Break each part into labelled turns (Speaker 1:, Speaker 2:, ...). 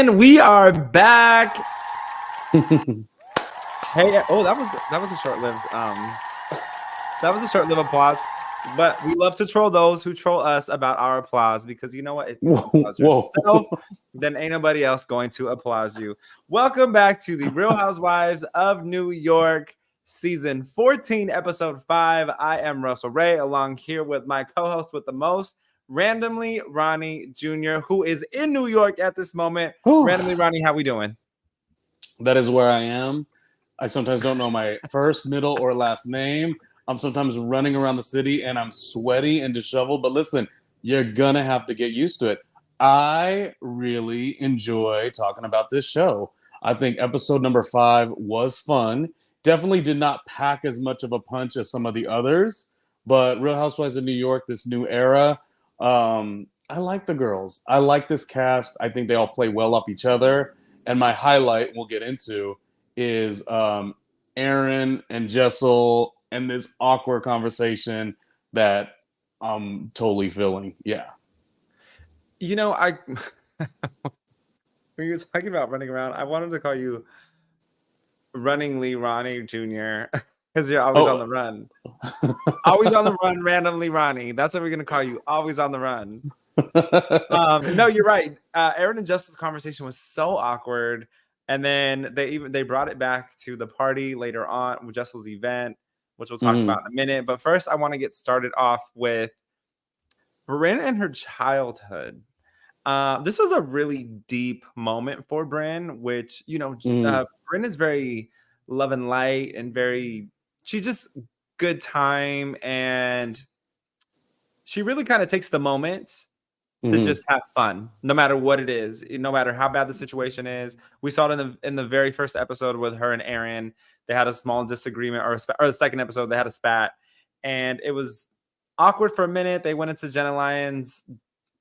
Speaker 1: And we are back. Hey, oh, that was a short-lived applause. But we love to troll those who troll us about our applause, because you know what? If you applause yourself, then ain't nobody else going to applaud you. Welcome back to the Real Housewives of New York, season 14, episode 5. I am Russell Ray, along here with my co-host with the most, Randomly Ronnie Jr., who is in New York at this moment. Randomly Ronnie, how we doing?
Speaker 2: That is where I am. I sometimes don't know my first, middle, or last name. I'm sometimes running around the city and I'm sweaty and disheveled. But listen, you're gonna have to get used to it. I really enjoy talking about this show. I think episode number 5 was fun. Definitely did not pack as much of a punch as some of the others. But Real Housewives of New York, this new era, I like the girls. I like this cast. I think they all play well off each other. And my highlight, we'll get into, is Aaron and Jessel and this awkward conversation that I'm totally feeling. Yeah.
Speaker 1: You know, when you were talking about running around, I wanted to call you Runningly Ronnie Jr. because you're always on the run. Always on the run, Randomly Ronnie. That's what we're going to call you. Always on the run. No, you're right. Aaron and Jess's conversation was so awkward. And then they brought it back to the party later on with Jessel's event, which we'll talk about in a minute. But first, I want to get started off with Brynn and her childhood. This was a really deep moment for Brynn, which, you know, Brynn is very love and light and she just good time. And she really kind of takes the moment to just have fun, no matter what it is, no matter how bad the situation is. We saw it in the very first episode with her and Aaron. They had a small disagreement, or the second episode, they had a spat, and it was awkward for a minute. They went into Jenna Lyon's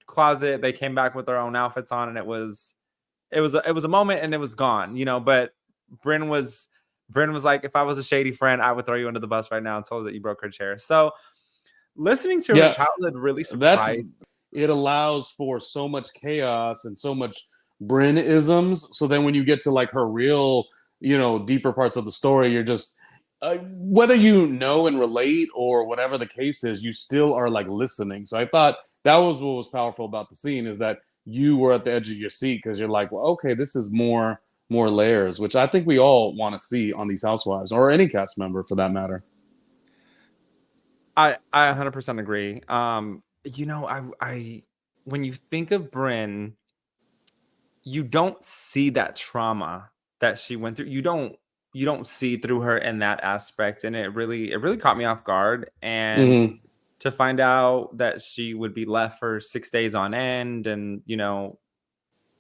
Speaker 1: closet. They came back with their own outfits on, and it was a moment, and it was gone, you know. But Brynn was like, if I was a shady friend, I would throw you under the bus right now and told her that you broke her chair. So listening to her childhood really surprised.
Speaker 2: It allows for so much chaos and so much Brynn-isms. So then when you get to like her real, you know, deeper parts of the story, you're just, whether you know and relate or whatever the case is, you still are like listening. So I thought that was what was powerful about the scene, is that you were at the edge of your seat because you're like, well, okay, this is more layers, which I think we all want to see on these Housewives, or any cast member for that matter.
Speaker 1: I 100% agree. You know, I when you think of Brynn, you don't see that trauma that she went through. You don't see through her in that aspect, and it really caught me off guard. And to find out that she would be left for 6 days on end, and you know,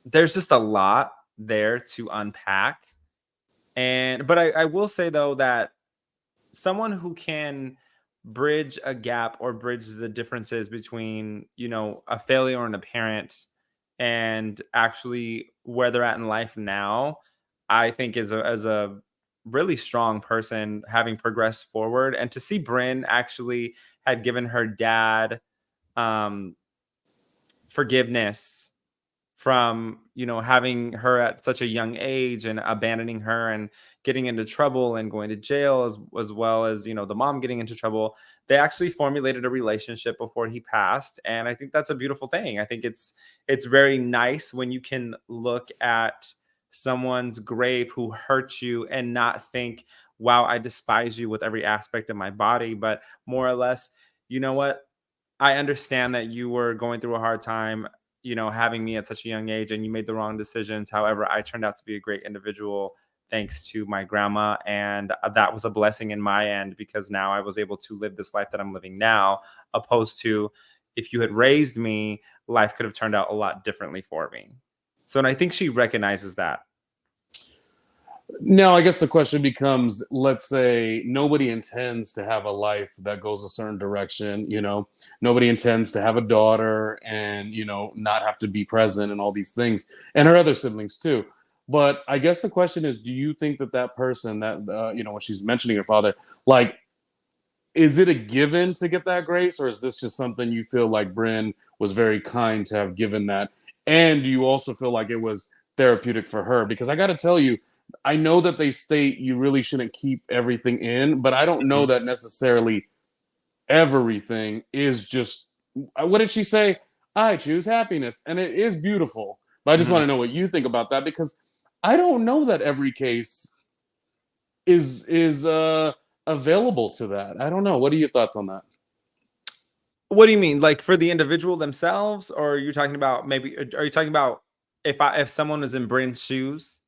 Speaker 1: there's just a lot there to unpack. But I will say though that someone who can bridge a gap or bridge the differences between, you know, a failure and a parent and actually where they're at in life now, I think is a really strong person, having progressed forward. And to see Brynn actually had given her dad forgiveness from, you know, having her at such a young age and abandoning her and getting into trouble and going to jail, as well as, you know, the mom getting into trouble. They actually formulated a relationship before he passed, and I think that's a beautiful thing. I think it's very nice when you can look at someone's grave who hurt you and not think, wow, I despise you with every aspect of my body, but more or less, you know what, I understand that you were going through a hard time, you know, having me at such a young age, and you made the wrong decisions. However, I turned out to be a great individual thanks to my grandma. And that was a blessing in my end, because now I was able to live this life that I'm living now, opposed to if you had raised me, life could have turned out a lot differently for me. So, and I think she recognizes that.
Speaker 2: Now, I guess the question becomes, let's say nobody intends to have a life that goes a certain direction, you know, nobody intends to have a daughter and, you know, not have to be present and all these things, and her other siblings too. But I guess the question is, do you think that person that, you know, when she's mentioning her father, like, is it a given to get that grace, or is this just something you feel like Brynn was very kind to have given that? And do you also feel like it was therapeutic for her, because I got to tell you, I know that they state you really shouldn't keep everything in, but I don't know
Speaker 1: Mhm.
Speaker 2: that necessarily everything is just, what did she say? I choose happiness, and it is beautiful. But I just want
Speaker 1: Mhm.
Speaker 2: to know what you think about that, because I don't know that every case is available to that. I don't know. What are your thoughts on that?
Speaker 1: What do you mean? Like for the individual themselves, or are you talking about maybe? Are you talking about if someone is in Bryn's shoes?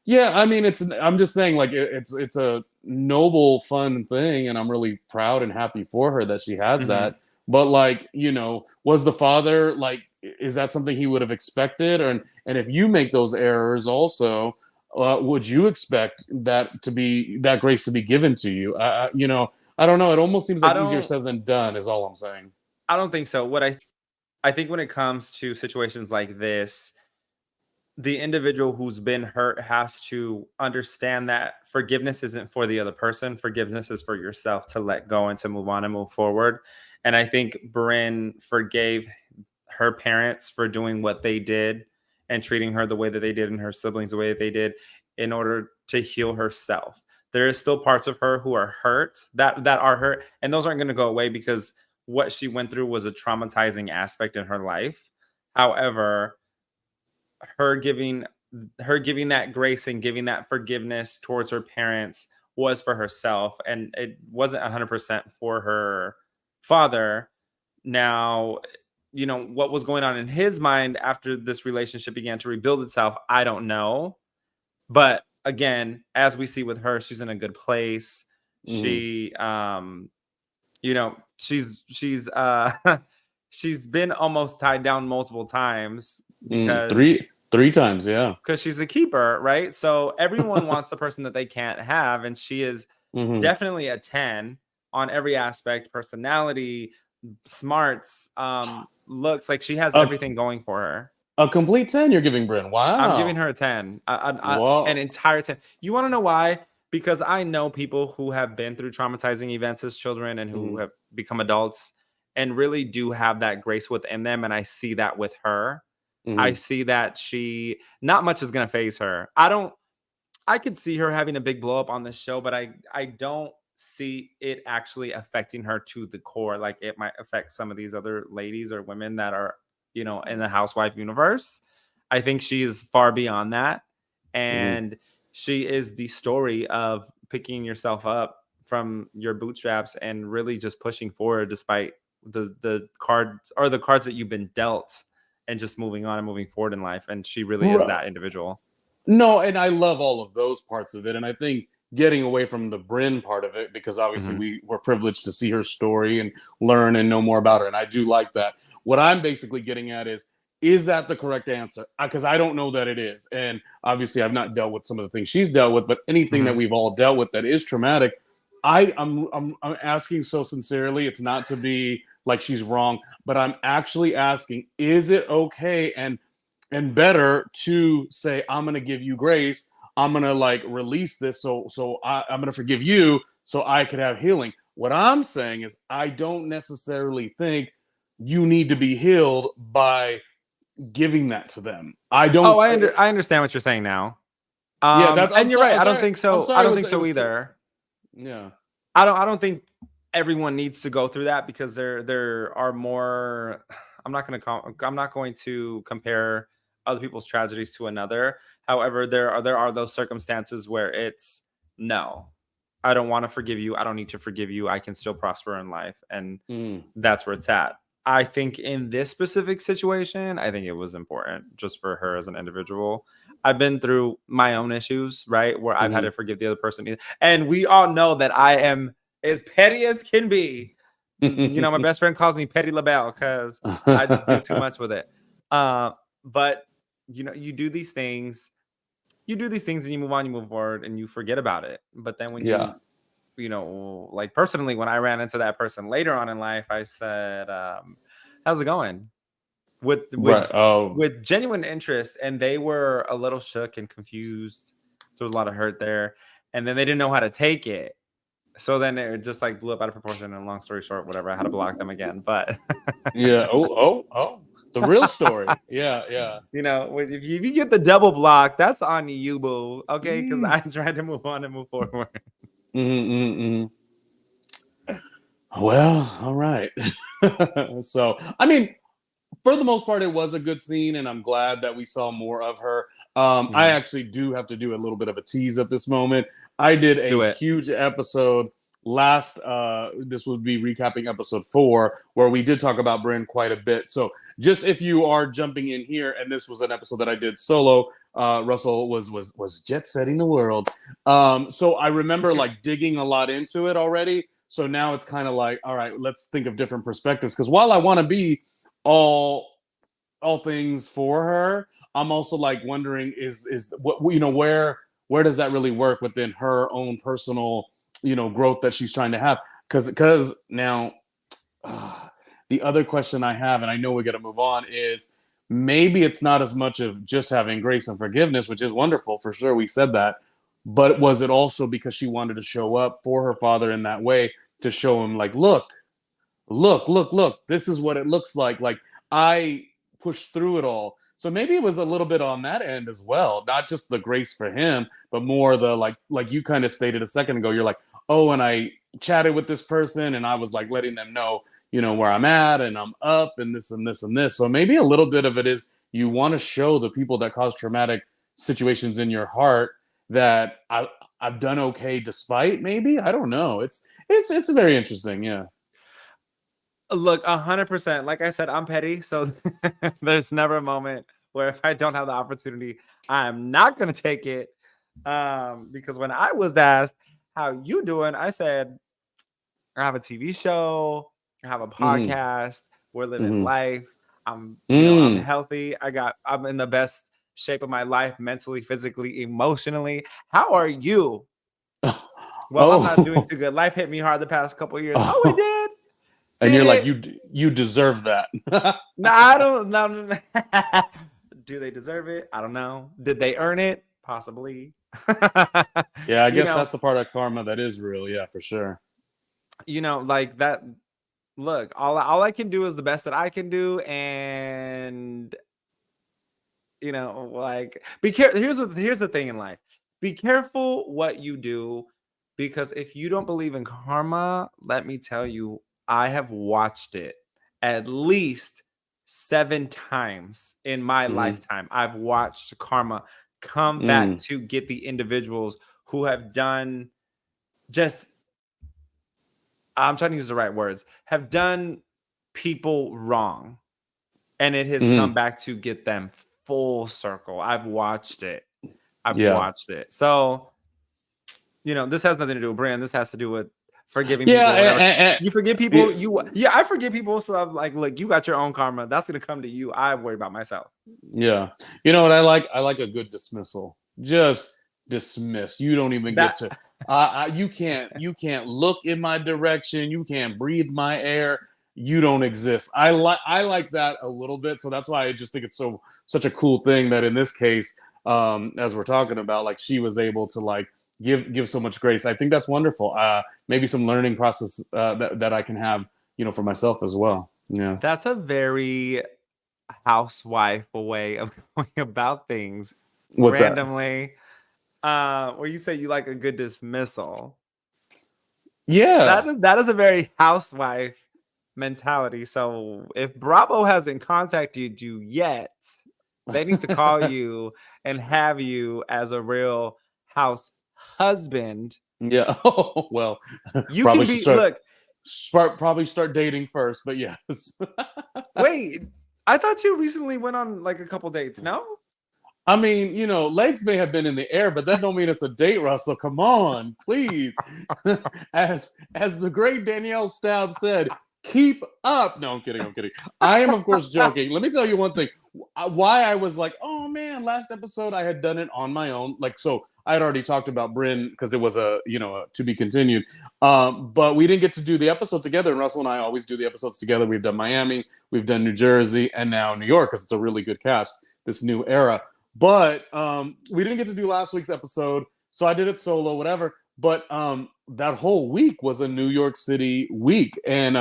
Speaker 2: Yeah, I mean, I'm just saying, like, it's a noble, fun thing, and I'm really proud and happy for her that she has
Speaker 1: Mhm.
Speaker 2: that. But like, was the father like? Is that something he would have expected? And if you make those errors, also, would you expect that grace to be given to you? I don't know. It almost seems
Speaker 1: I
Speaker 2: like easier
Speaker 1: don't.
Speaker 2: said than done. Is all I'm saying.
Speaker 1: I don't think so. I think when it comes to situations like this, the individual who's been hurt has to understand that forgiveness isn't for the other person. Forgiveness is for yourself to let go and to move on and move forward. And I think Bryn forgave her parents for doing what they did and treating her the way that they did and her siblings the way that they did in order to heal herself. There is still parts of her who are hurt that are hurt, and those aren't going to go away because what she went through was a traumatizing aspect in her life. However, her giving her giving that grace and giving that forgiveness towards her parents was for herself, and it wasn't 100% for her father. Now, what was going on in his mind after this relationship began to rebuild itself, I don't know. But again, as we see with her, she's in a good place.
Speaker 2: Hmm.
Speaker 1: She she's she's been almost tied down multiple times because
Speaker 2: Three times, yeah.
Speaker 1: she's a keeper, right? So everyone wants the person that they can't have, and she is
Speaker 2: Hmm.
Speaker 1: definitely a 10 on every aspect, personality, smarts, looks like she has
Speaker 2: A,
Speaker 1: everything going for her.
Speaker 2: a complete 10 you're giving Bryn.
Speaker 1: I'm giving
Speaker 2: Wow.
Speaker 1: her a 10, an
Speaker 2: Well,
Speaker 1: entire 10. You want to know why? Because I know people who have been through traumatizing events as children and who
Speaker 2: mhm,
Speaker 1: have become adults and really do have that grace within them. And I see that with her. I
Speaker 2: mhm,
Speaker 1: see that not much is going to phase her. I could see her having a big blow up on this show, but I don't see it actually affecting her to the core like it might affect some of these other ladies or women that are, in the housewife universe. I think she is far beyond that,
Speaker 2: mhm.
Speaker 1: and she is the story of picking yourself up from your bootstraps and really just pushing forward despite the cards that you've been dealt, and just moving on and moving forward in life, and she really is
Speaker 2: Ru-
Speaker 1: that individual.
Speaker 2: No, and I love all of those parts of it. And I think getting away from the Bryn part of it, because obviously
Speaker 1: Mhm.
Speaker 2: we were privileged to see her story and learn and know more about her. And I do like that. What I'm basically getting at is that the correct answer? Because I don't know that it is. And obviously, I've not dealt with some of the things she's dealt with, but anything that
Speaker 1: Mhm.
Speaker 2: we've all dealt with that is traumatic, I'm asking so sincerely. It's not to be like she's wrong, but I'm actually asking, is it okay and better to say, I'm gonna give you grace, I'm gonna like release this, I'm gonna forgive you so I could have healing. What I'm saying is, I don't necessarily think you need to be healed by giving that to them. I
Speaker 1: Oh,
Speaker 2: don't.
Speaker 1: I understand what you're saying now.
Speaker 2: Yeah, that's. I'm
Speaker 1: And you're
Speaker 2: sorry.
Speaker 1: right.
Speaker 2: I'm
Speaker 1: I don't
Speaker 2: sorry.
Speaker 1: think
Speaker 2: I'm
Speaker 1: so. I
Speaker 2: sorry.
Speaker 1: don't think
Speaker 2: It
Speaker 1: so
Speaker 2: was too.
Speaker 1: either.
Speaker 2: Yeah.
Speaker 1: I don't think everyone needs to go through that because there are more. I'm not going to compare other people's tragedies to another. However, there are those circumstances where it's no. I don't want to forgive you. I don't need to forgive you. I can still prosper in life. And
Speaker 2: Mm,
Speaker 1: that's where it's at. I think in this specific situation, I think it was important just for her as an individual. I've been through my own issues, right? Where I've had to
Speaker 2: mm-hmm.
Speaker 1: forgive the other person. And we all know that I am as petty as can be. My best friend calls me Petty LaBelle because I just do too much with it. But you do these things and you move on, you move forward, and you forget about it. But then when
Speaker 2: Yeah.
Speaker 1: like personally, when I ran into that person later on in life, I said, "How's it going?" With with
Speaker 2: Right. Oh.
Speaker 1: with genuine interest, and they were a little shook and confused. There was a lot of hurt there, and then they didn't know how to take it. So then it just like blew up out of proportion. And long story short, whatever, I had to block them again. But
Speaker 2: Yeah. Oh. The real story. Yeah. Yeah.
Speaker 1: you know, if you get the double block, that's on you, boo. Okay, because
Speaker 2: Mm.
Speaker 1: I tried to move on and move forward.
Speaker 2: Well, all right. So, I mean, for the most part, it was a good scene, and I'm glad that we saw more of her. I
Speaker 1: Mhm.
Speaker 2: actually do have to do a little bit of a tease at this moment. I did
Speaker 1: Do
Speaker 2: a
Speaker 1: it.
Speaker 2: huge episode last. This would be recapping episode 4, where we did talk about Bryn quite a bit. So, just if you are jumping in here, and this was an episode that I did solo. Russell was jet setting the world. So I remember like digging a lot into it already. So now it's kind of like, all right, let's think of different perspectives. Because while I want to be all all things for her, I'm also like wondering is what where does that really work within her own personal growth that she's trying to have? Because now uh, the other question I have, and I know we got to move on, is maybe it's not as much of just having grace and forgiveness, which is wonderful for sure. We said that, but was it also because she wanted to show up for her father in that way to show him like, look, this is what it looks like. Like I pushed through it all. So maybe it was a little bit on that end as well, not just the grace for him, but more the like you kind of stated a second ago. You're like, oh, and I chatted with this person and I was like letting them know, where I'm at and I'm up and this and this and this. So maybe a little bit of it is you want to show the people that cause traumatic situations in your heart that I've done okay despite. Maybe I don't know. It's very interesting. Yeah.
Speaker 1: Look, 100%. Like I said, I'm petty, so there's never a moment where if I don't have the opportunity, I'm not gonna take it. Because when I was asked how you doing, I said I have a TV show, I have a
Speaker 2: Hmm.
Speaker 1: podcast, we're living
Speaker 2: Hmm.
Speaker 1: life. I'm
Speaker 2: Mm.
Speaker 1: healthy. I'm in the best shape of my life, mentally, physically, emotionally. How are you? Well, I'm not doing
Speaker 2: Oh.
Speaker 1: too good. Life hit me hard the past couple of years. Oh, it
Speaker 2: Oh.
Speaker 1: did.
Speaker 2: And
Speaker 1: Did
Speaker 2: you're like
Speaker 1: it?
Speaker 2: you deserve that.
Speaker 1: No, I don't know. Do they deserve it? I don't know. Did they earn it? Possibly.
Speaker 2: Yeah, I
Speaker 1: you
Speaker 2: guess
Speaker 1: know,
Speaker 2: that's the part of karma that is real. Yeah, for sure.
Speaker 1: like that. Look, all I can do is the best that I can do, and like be careful. Here's the thing in life. Be careful what you do, because if you don't believe in karma, let me tell you, I have watched it at least 7 times in my
Speaker 2: Hmm.
Speaker 1: lifetime. I've watched karma come back
Speaker 2: Mm.
Speaker 1: to get the individuals who have done just, I'm trying to use the right words, have done people wrong, and it has come
Speaker 2: Mm.
Speaker 1: back to get them full circle. I've watched it. I've
Speaker 2: Yeah.
Speaker 1: watched it. So, this has nothing to do with brand. This has to do with forgiving
Speaker 2: Yeah.
Speaker 1: people, whatever. You forgive people,
Speaker 2: Yeah.
Speaker 1: I forgive people. So I'm like, look, you got your own karma. That's gonna come to you. I worry about myself.
Speaker 2: Yeah. You know what I like? I like a good dismissal. Just dismiss. You don't even get
Speaker 1: That
Speaker 2: to. You can't look in my direction. You can't breathe my air. You don't exist. I like that a little bit. So that's why I just think it's such a cool thing that in this case, as we're talking about, like she was able to like give so much grace. I think that's wonderful. Maybe some learning process that I can have, for myself as well. Yeah.
Speaker 1: that's a very housewife way of going about things
Speaker 2: What's that?
Speaker 1: randomly. Where you say you like a good dismissal.
Speaker 2: Yeah.
Speaker 1: That is a very housewife mentality. So if Bravo hasn't contacted you yet, they need to call you and have you as a real house husband.
Speaker 2: Yeah. Oh, well,
Speaker 1: You
Speaker 2: probably
Speaker 1: can
Speaker 2: should
Speaker 1: be look,
Speaker 2: start dating first, but yes.
Speaker 1: wait. I thought you recently went on like a couple dates, no?
Speaker 2: I mean, legs may have been in the air, but that don't mean it's a date, Russell. Come on, please. As the great Danielle Staub said, keep up. No, I'm kidding. I'm kidding. I am, of course, joking. Let me tell you one thing. Why I was like, oh man, last episode I had done it on my own. Like, so I had already talked about Bryn because it was a to be continued. But we didn't get to do the episode together. And Russell and I always do the episodes together. We've done Miami, we've done New Jersey, and now New York because it's a really good cast. This new era. But we didn't get to do last week's episode, so I did it solo, whatever. but that whole week was a New York City week, and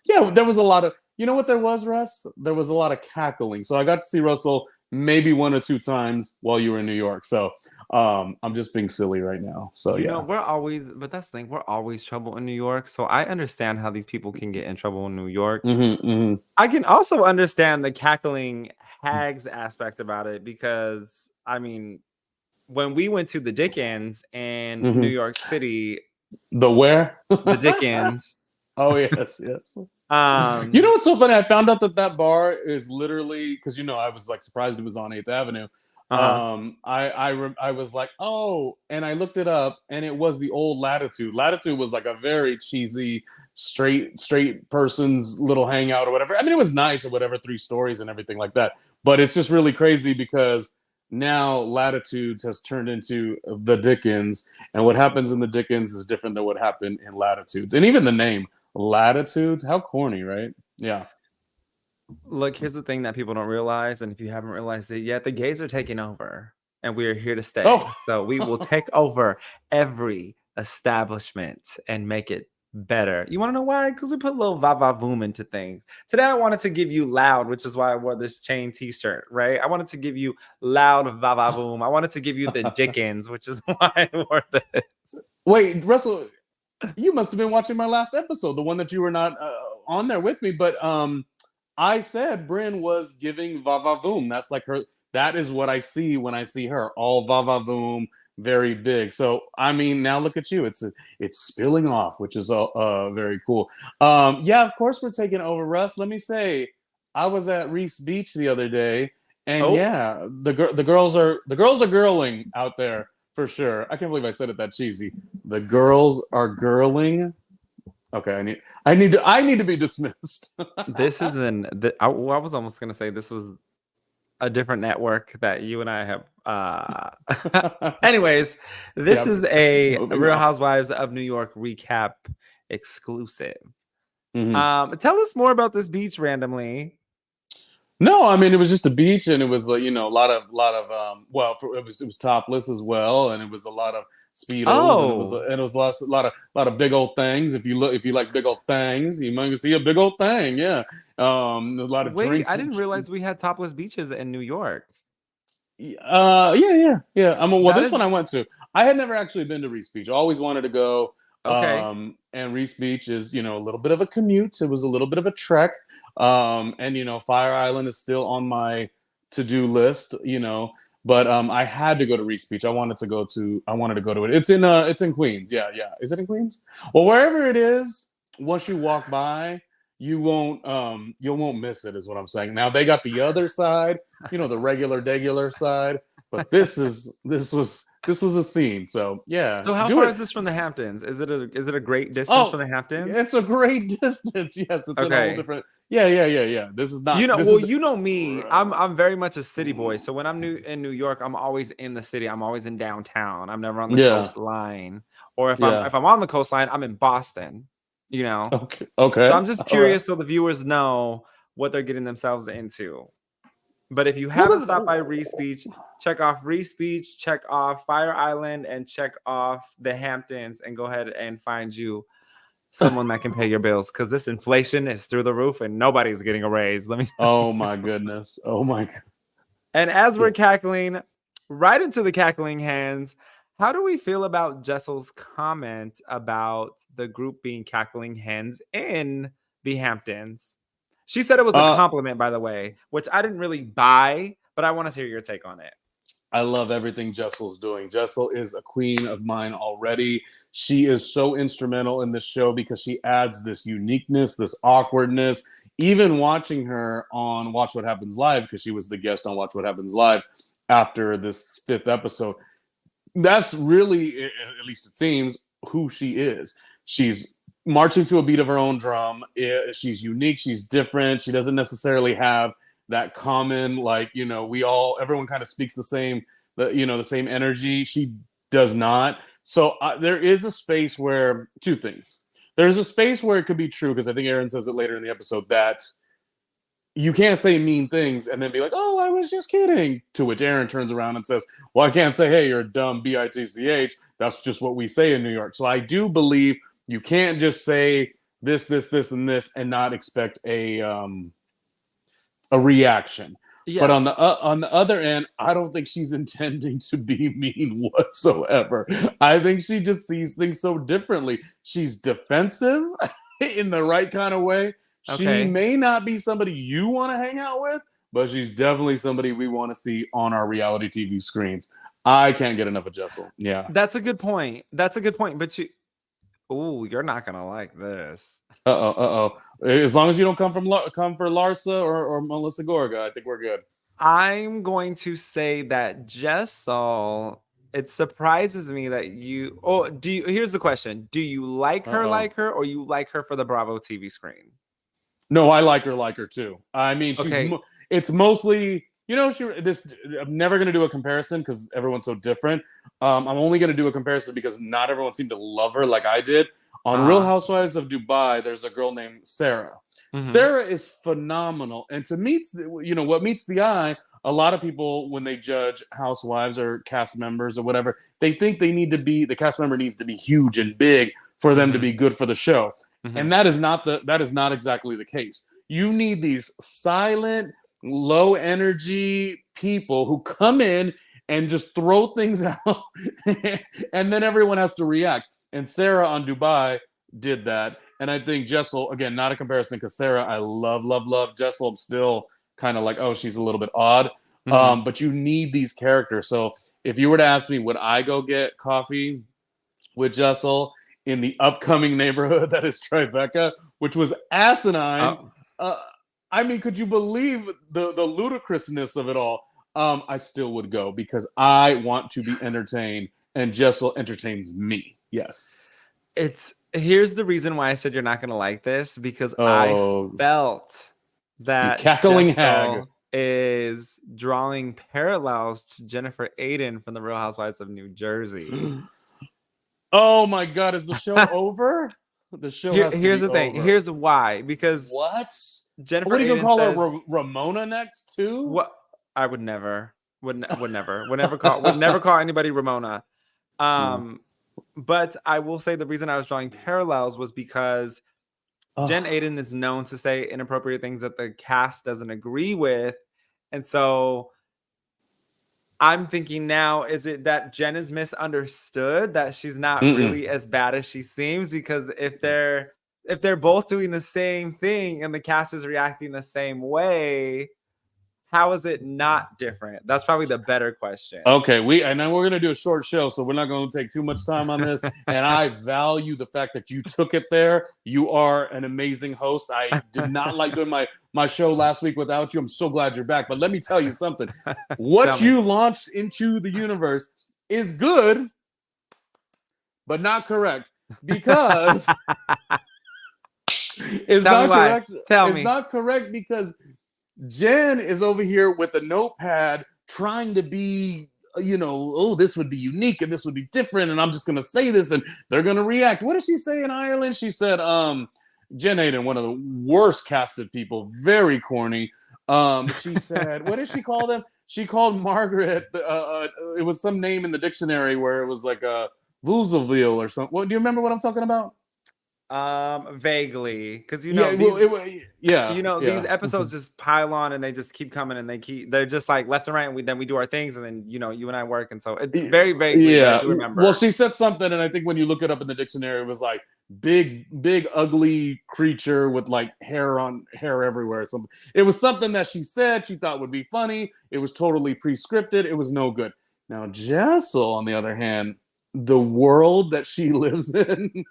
Speaker 2: yeah, there was a lot of, you know what there was, Russ? There was a lot of cackling. So I got to see Russell maybe 1 or 2 times while you were in New York. So I'm just being silly right now. So
Speaker 1: You
Speaker 2: yeah.
Speaker 1: know, but that's the thing, we're always trouble in New York. So I understand how these people can get in trouble in New York. I can also understand the cackling hags aspect about it because, I mean, when we went to the Dickens in New York City,
Speaker 2: The where?
Speaker 1: the Dickens,
Speaker 2: Oh yes, yes. You know
Speaker 1: um,
Speaker 2: what's so funny? I found out that that bar is literally, because I was like surprised it was on 8th Avenue.
Speaker 1: uh-huh.
Speaker 2: I was like, oh, and I looked it up, and it was the old Latitude. Latitude was like a very cheesy, straight person's little hangout or whatever. I mean, it was nice or whatever, 3 stories and everything like that. But it's just really crazy because now Latitudes has turned into the Dickens, and what happens in the Dickens is different than what happened in Latitudes, and even the name Latitudes, how corny, right? Yeah.
Speaker 1: Look, here's the thing that people don't realize, and if you haven't realized it yet, the gays are taking over, and we are here to stay.
Speaker 2: Oh.
Speaker 1: So we will take over every establishment and make it better. You want to know why? Because we put a little va-va-voom into things. Today, I wanted to give you loud, which is why I wore this chain T-shirt, right? I wanted to give you loud va-va-voom. I wanted to give you the Dickens, which is why I wore this.
Speaker 2: Wait, Russell, you must have been watching my last episode, the one that you were not on there with me, but I said Bryn was giving va va voom. That's like her. That is what I see when I see her. All va va voom, very big. So I mean, now look at you. It's spilling off, which is very cool. Yeah, of course we're taking over, Russ. Let me say, I was at Reese Beach the other day, and
Speaker 1: Oh,
Speaker 2: yeah, the girls are girling out there for sure. I can't believe I said it that cheesy. The girls are girling. Okay, I need to be dismissed.
Speaker 1: this is I was almost going to say this was a different network that you and I have. Anyways, this
Speaker 2: Yeah,
Speaker 1: is a
Speaker 2: moving
Speaker 1: Real
Speaker 2: on.
Speaker 1: Housewives of New York recap exclusive.
Speaker 2: Mhm.
Speaker 1: Tell us more about this beach randomly.
Speaker 2: No, I mean it was just a beach, and it was like a lot of it was topless as well, and it was a lot of speedos, and
Speaker 1: Oh,
Speaker 2: it was lot of big old things. If you like big old things, you might see a big old thing. Yeah, a lot of
Speaker 1: wait,
Speaker 2: drinks.
Speaker 1: I didn't realize we had topless beaches in New York.
Speaker 2: Yeah. I mean, well,
Speaker 1: That
Speaker 2: this one
Speaker 1: is
Speaker 2: I went to. I had never actually been to Reese Beach. I always wanted to go.
Speaker 1: okay.
Speaker 2: And Reese Beach is, a little bit of a commute. It was a little bit of a trek. And Fire Island is still on my to-do list. But I had to go to Reese Beach. I wanted to go to it. It's in Queens. Yeah, yeah. Is it in Queens? Well, wherever it is, once you walk by, you won't miss it, is what I'm saying. Now they got the other side, the regular side, but this was a scene. So yeah,
Speaker 1: So how
Speaker 2: do
Speaker 1: far
Speaker 2: it.
Speaker 1: is this from the Hamptons? Is it a great distance from
Speaker 2: Oh,
Speaker 1: the Hamptons?
Speaker 2: it's a great distance. Yes, it's in a whole
Speaker 1: Okay.
Speaker 2: different. Yeah. This is not. This
Speaker 1: Well,
Speaker 2: is.
Speaker 1: you know me. I'm very much a city boy. So when I'm in New York, I'm always in the city. I'm always in downtown. I'm never on the
Speaker 2: Yeah,
Speaker 1: coastline. Or if I'm
Speaker 2: yeah.
Speaker 1: if I'm on the coastline, I'm in Boston. You know.
Speaker 2: Okay,
Speaker 1: So
Speaker 2: okay,
Speaker 1: I'm just
Speaker 2: all right.
Speaker 1: curious so the viewers know what they're getting themselves into. But if you
Speaker 2: Well,
Speaker 1: haven't stopped by Reese Beach, check off Reese Beach, check off Fire Island, and check off the Hamptons, and go ahead and find you someone that can pay your bills because this inflation is through the roof and nobody's getting a raise. Let me.
Speaker 2: oh my goodness. Oh my.
Speaker 1: And as we're
Speaker 2: Yeah.
Speaker 1: cackling right into the cackling hands, how do we feel about Jessel's comment about the group being cackling hens in the Hamptons? She said it was a
Speaker 2: Uh,
Speaker 1: compliment, by the way, which I didn't really buy, but I want to hear your take on it.
Speaker 2: I love everything Jessel's doing. Jessel is a queen of mine already. She is so instrumental in this show because she adds this uniqueness, this awkwardness. Even watching her on Watch What Happens Live, because she was the guest on Watch What Happens Live after this 5th episode, that's really, at least it seems, who she is. She's marching to a beat of her own drum. She's unique. She's different. She doesn't necessarily have that common, like, everyone kind of speaks the same energy. She does not. So there is a space where two things. There's a space where it could be true, because I think Aaron says it later in the episode, that you can't say mean things and then be like, "Oh, I was just kidding." To which Aaron turns around and says, "Well, I can't say, hey, you're a dumb bitch. That's just what we say in New York." So I do believe you can't just say this, and this, and not expect a reaction. But
Speaker 1: Yeah.
Speaker 2: on the other end, I don't think she's intending to be mean whatsoever. I think she just sees things so differently. She's defensive in the right kind of way. She
Speaker 1: Okay.
Speaker 2: may not be somebody you want to hang out with, but she's definitely somebody we want to see on our reality TV screens. I can't get enough of Jessel. Yeah.
Speaker 1: That's a good point. That's a good point. But you're not gonna like this.
Speaker 2: As long as you don't come for Larsa or Melissa Gorga, I think we're good.
Speaker 1: I'm going to say that Jessel. It surprises me that you. Oh, here's the question: do you like her, or you like her for the Bravo TV screen?
Speaker 2: No, I like her too. I mean,
Speaker 1: Okay.
Speaker 2: it's mostly, I'm never going to do a comparison because everyone's so different. I'm only going to do a comparison because not everyone seemed to love her like I did. On Real Housewives of Dubai, there's a girl named Sarah.
Speaker 1: Mm-hmm.
Speaker 2: Sarah is phenomenal. And what meets the eye, a lot of people, when they judge housewives or cast members or whatever, they think the cast member needs to be huge and big for them to be good for the show.
Speaker 1: Mm-hmm.
Speaker 2: And that is not exactly the case. You need these silent, low energy people who come in and just throw things out and then everyone has to react. And Sarah on Dubai did that. And I think Jessel, again, not a comparison because Sarah, I love. Jessel, I'm still kind of like, oh, she's a little bit odd.
Speaker 1: Mm-hmm.
Speaker 2: But you need these characters. So if you were to ask me, would I go get coffee with Jessel in the upcoming neighborhood that is Tribeca, which was asinine? I mean, could you believe the ludicrousness of it all? I still would go because I want to be entertained, and Jessel entertains me. Yes.
Speaker 1: Here's the reason why I said you're not going to like this, because I felt that
Speaker 2: cackling
Speaker 1: Jessel
Speaker 2: hag
Speaker 1: is drawing parallels to Jennifer Aiden from the Real Housewives of New Jersey.
Speaker 2: Oh my God, is the show over? The show
Speaker 1: here's the thing. Here's why. Because
Speaker 2: what?
Speaker 1: Jennifer,
Speaker 2: what are you
Speaker 1: Aiden
Speaker 2: gonna call
Speaker 1: says,
Speaker 2: her Ramona next too?
Speaker 1: What? I would never call anybody Ramona. But I will say the reason I was drawing parallels was because Jen Aiden is known to say inappropriate things that the cast doesn't agree with. And so I'm thinking now, is it that Jen is misunderstood, that she's not really as bad as she seems? Because if they're both doing the same thing and the cast is reacting the same way, how is it not different? That's probably the better question.
Speaker 2: Okay, I know we're gonna do a short show, so we're not gonna take too much time on this. And I value the fact that you took it there. You are an amazing host. I did not like doing my show last week without you. I'm so glad you're back. But let me tell you something. What you launched into the universe is good, but not correct. Because it's not correct. It's not correct because Jen is over here with a notepad trying to be, this would be unique and this would be different. And I'm just going to say this and they're going to react. What did she say in Ireland? She said, Jen Aiden, one of the worst casted people, very corny. She said, what did she call them? She called Margaret, it was some name in the dictionary where it was like a Vouzeville or something. Do you remember what I'm talking about?
Speaker 1: Vaguely, because
Speaker 2: these
Speaker 1: episodes just pile on and they just keep coming and they're just like left and right, and then we do our things, and then you and I work, and so it's very vaguely. I do remember.
Speaker 2: Well, she said something, and I think when you look it up in the dictionary, it was like big, ugly creature with like hair everywhere. Or something. It was something that she said she thought would be funny. It was totally pre-scripted. It was no good. Now Jessel, on the other hand, the world that she lives in,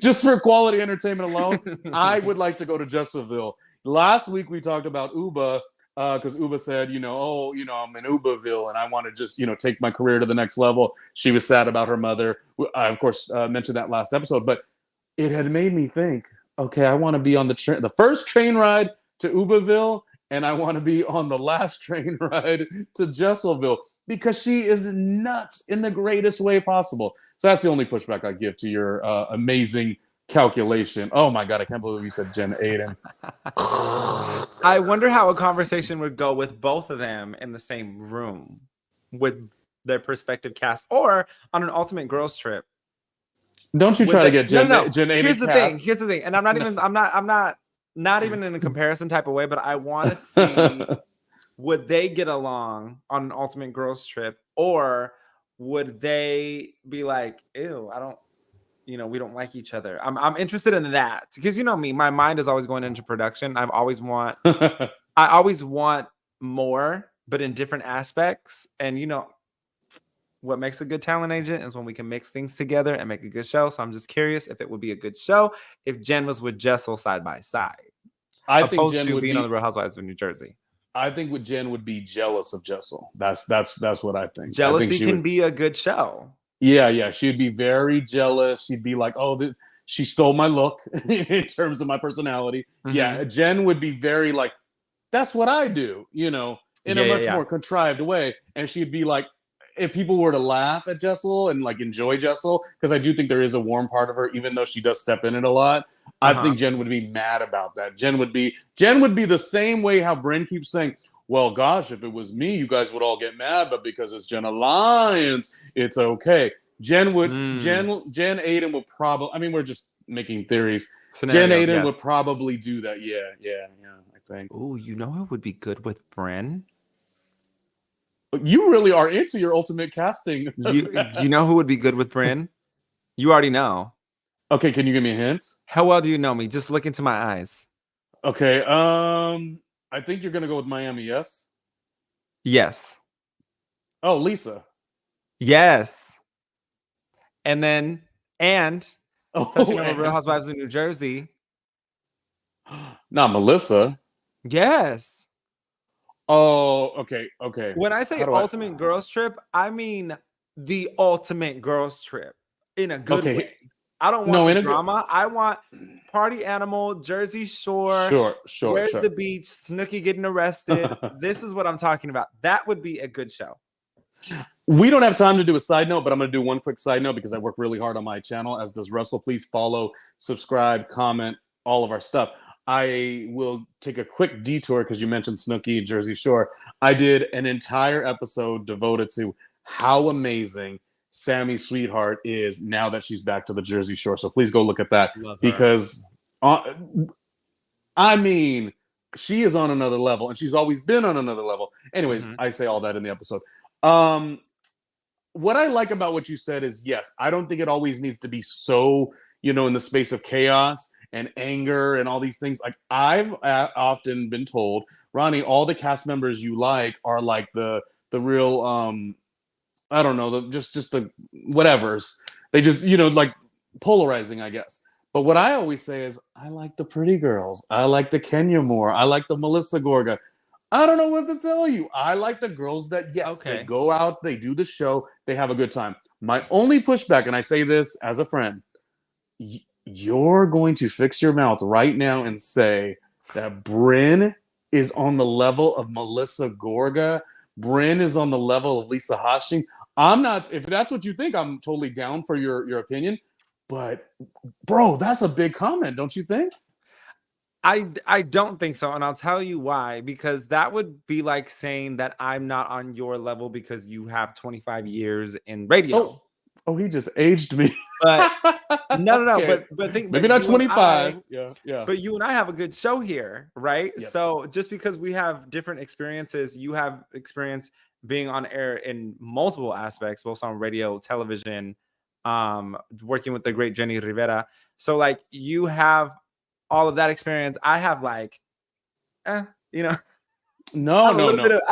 Speaker 2: just for quality entertainment alone, I would like to go to Jesselville. Last week we talked about Uba because Uba said, I'm in Ubaville and I want to just, take my career to the next level. She was sad about her mother. I, of course, mentioned that last episode, but it had made me think, okay, I want to be on the first train ride to Ubaville, and I want to be on the last train ride to Jesselville because she is nuts in the greatest way possible. So that's the only pushback I give to your amazing calculation. Oh my God, I can't believe you said Jen Aiden.
Speaker 1: I wonder how a conversation would go with both of them in the same room with their prospective cast, or on an ultimate girls trip.
Speaker 2: Don't you try to get Jen Aiden
Speaker 1: Here's the
Speaker 2: cast.
Speaker 1: thing. And I'm not even in a comparison type of way, but I want to see, would they get along on an ultimate girls trip, or would they be like, ew, we don't like each other. I'm interested in that, because you know me, my mind is always going into production. I always want more, but in different aspects. And what makes a good talent agent is when we can mix things together and make a good show. So I'm just curious if it would be a good show if Jen was with Jessel side by side.
Speaker 2: I think Jen would
Speaker 1: be
Speaker 2: be
Speaker 1: on the Real Housewives of New Jersey.
Speaker 2: I think with Jen would be jealous of Jessel. That's what I think.
Speaker 1: Jealousy
Speaker 2: I think
Speaker 1: can be a good show.
Speaker 2: Yeah. She'd be very jealous. She'd be like, oh, she stole my look in terms of my personality. Mm-hmm. Yeah, Jen would be very like, that's what I do, in a much more contrived way. And she'd be like, if people were to laugh at Jessel and like enjoy Jessel, because I do think there is a warm part of her, even though she does step in it a lot. I think Jen would be mad about that. Jen would be the same way how Bryn keeps saying, well, gosh, if it was me, you guys would all get mad, but because it's Jenna Lyons, it's okay. Jen Aiden would probably, I mean, we're just making theories. Jen Aiden would probably do that. Yeah, I think.
Speaker 1: Oh, who would be good with Bryn?
Speaker 2: You really are into your ultimate casting.
Speaker 1: You know who would be good with Bryn? You already know.
Speaker 2: Okay, can you give me hints?
Speaker 1: How well do you know me? Just look into my eyes.
Speaker 2: Okay, I think you're gonna go with Miami, yes?
Speaker 1: Yes.
Speaker 2: Oh, Lisa.
Speaker 1: Yes. And touching on Real Housewives of New Jersey.
Speaker 2: Not Melissa.
Speaker 1: Yes.
Speaker 2: Oh, okay.
Speaker 1: When I say ultimate girls trip, I mean the ultimate girls trip in a good way. I don't want the drama. I want party animal, Jersey Shore.
Speaker 2: Sure.
Speaker 1: Where's the beach? Snooki getting arrested. This is what I'm talking about. That would be a good show.
Speaker 2: We don't have time to do a side note, but I'm going to do one quick side note because I work really hard on my channel, as does Russell. Please follow, subscribe, comment, all of our stuff. I will take a quick detour because you mentioned Snooki and Jersey Shore. I did an entire episode devoted to how amazing Sammy Sweetheart is now that she's back to the Jersey Shore. So please go look at that because, I mean, she is on another level and she's always been on another level. Anyways, I say all that in the episode. What I like about what you said is, yes, I don't think it always needs to be so, in the space of chaos and anger and all these things. Like I've often been told, Ronnie, all the cast members you like are like the real, I don't know, just the whatevers. They just, like polarizing, I guess. But what I always say is, I like the pretty girls. I like the Kenya Moore. I like the Melissa Gorga. I don't know what to tell you. I like the girls that, they go out, they do the show, they have a good time. My only pushback, and I say this as a friend, you're going to fix your mouth right now and say that Bryn is on the level of Melissa Gorga. Bryn is on the level of Lisa Hashing. I'm not, if that's what you think, I'm totally down for your opinion. But, bro, that's a big comment, don't you think?
Speaker 1: I don't think so, and I'll tell you why. Because that would be like saying that I'm not on your level because you have 25 years in radio.
Speaker 2: Oh, he just aged me.
Speaker 1: But no. Okay. But think
Speaker 2: maybe not 25. Yeah.
Speaker 1: But you and I have a good show here, right?
Speaker 2: Yes.
Speaker 1: So just because we have different experiences, you have experience being on air in multiple aspects, both on radio, television, working with the great Jenny Rivera. So like you have all of that experience. I have like,
Speaker 2: No.
Speaker 1: I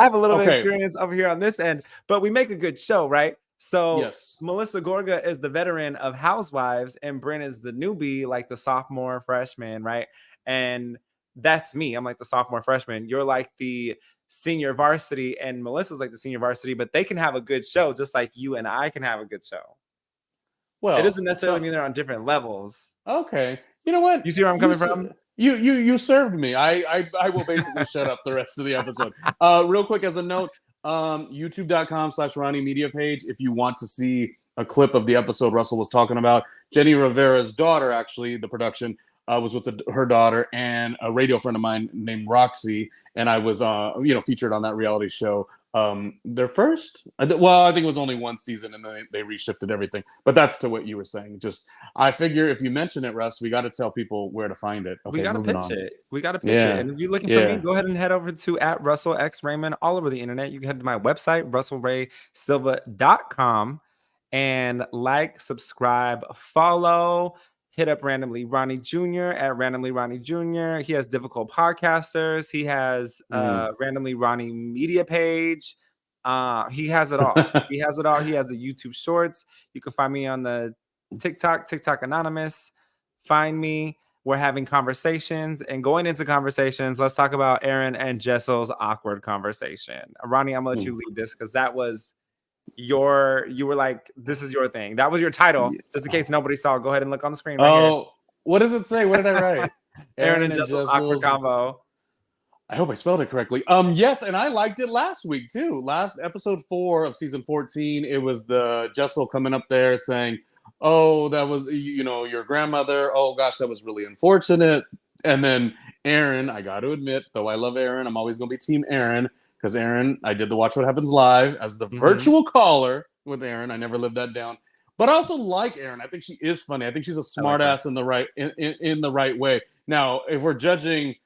Speaker 1: have a little bit of experience over here on this end, but we make a good show, right? So yes. Melissa Gorga is the veteran of Housewives, and Bryn is the newbie, like the sophomore freshman, right? And that's me. I'm like the sophomore freshman. You're like the senior varsity, and Melissa's like the senior varsity, but they can have a good show just like you and I can have a good show. Well, it doesn't necessarily mean they're on different levels.
Speaker 2: Okay. You know what?
Speaker 1: You see where I'm coming from?
Speaker 2: You served me. I will basically shut up the rest of the episode. Real quick as a note, YouTube.com/Ronnie Media page. If you want to see a clip of the episode Russell was talking about, Jenny Rivera's daughter, actually, the production was with her daughter and a radio friend of mine named Roxy, and I was, featured on that reality show. Their first, I think it was only one season, and then they reshifted everything. But that's to what you were saying. Just, I figure if you mention it, Russ, we got to tell people where to find it. Okay,
Speaker 1: we got to
Speaker 2: moving
Speaker 1: pitch
Speaker 2: on.
Speaker 1: it. We got to pitch it. And if you're looking for me, go ahead and head over to @RussellXRaymond all over the internet. You can head to my website, RussellRaySilva.com, and like, subscribe, follow. Hit up Randomly Ronnie Jr. @Randomly Ronnie Jr. He has Difficult Podcasters. He has Randomly Ronnie Media page. He has it all. He has it all. He has the YouTube Shorts. You can find me on the TikTok Anonymous. Find me. We're having conversations, and going into conversations, let's talk about Aaron and Jessel's awkward conversation. Ronnie, I'm gonna let you lead this because that was you were like, this is your thing. That was your title. Just in case nobody saw, go ahead and look on the screen right here.
Speaker 2: What does it say? What did I write?
Speaker 1: Aaron and Jessel's awkward combo.
Speaker 2: I hope I spelled it correctly. Yes, and I liked it last week too. Last episode 4 of season 14, it was the Jessel coming up there saying, "Oh, that was your grandmother. Oh gosh, that was really unfortunate." And then Aaron, I got to admit, though I love Aaron, I'm always going to be team Aaron. Because Aaron, I did the Watch What Happens Live as the virtual caller with Aaron. I never lived that down. But I also like Aaron. I think she is funny. I think she's a smart ass in the right way. Now, if we're judging,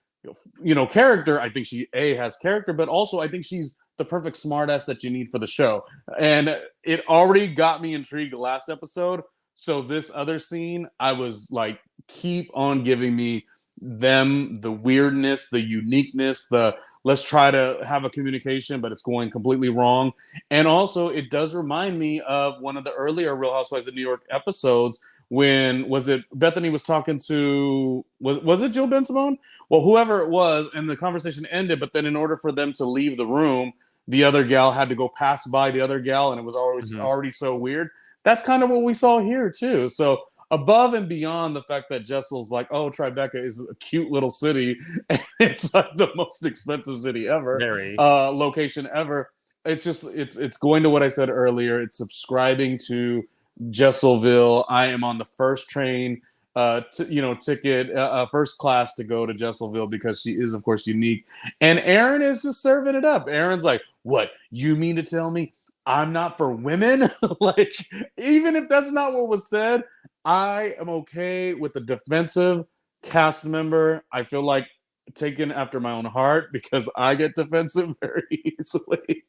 Speaker 2: character, I think she has character, but also I think she's the perfect smart ass that you need for the show. And it already got me intrigued last episode. So this other scene, I was like, keep on giving me them, the weirdness, the uniqueness, the let's try to have a communication, but it's going completely wrong. And also, it does remind me of one of the earlier Real Housewives of New York episodes when, was it Bethany was talking to, was it Jill Ben Simone? Well, whoever it was, and the conversation ended, but then in order for them to leave the room, the other gal had to go pass by the other gal, and it was already so weird. That's kind of what we saw here, too. So, above and beyond the fact that Jessel's like, oh, Tribeca is a cute little city, and it's like the most expensive city ever, location ever. It's just, it's going to what I said earlier. It's subscribing to Jesselville. I am on the first train, ticket, first class to go to Jesselville because she is, of course, unique. And Aaron is just serving it up. Aaron's like, what? You mean to tell me I'm not for women? Like, even if that's not what was said, I am okay with the defensive cast member. I feel like taken after my own heart because I get defensive very easily.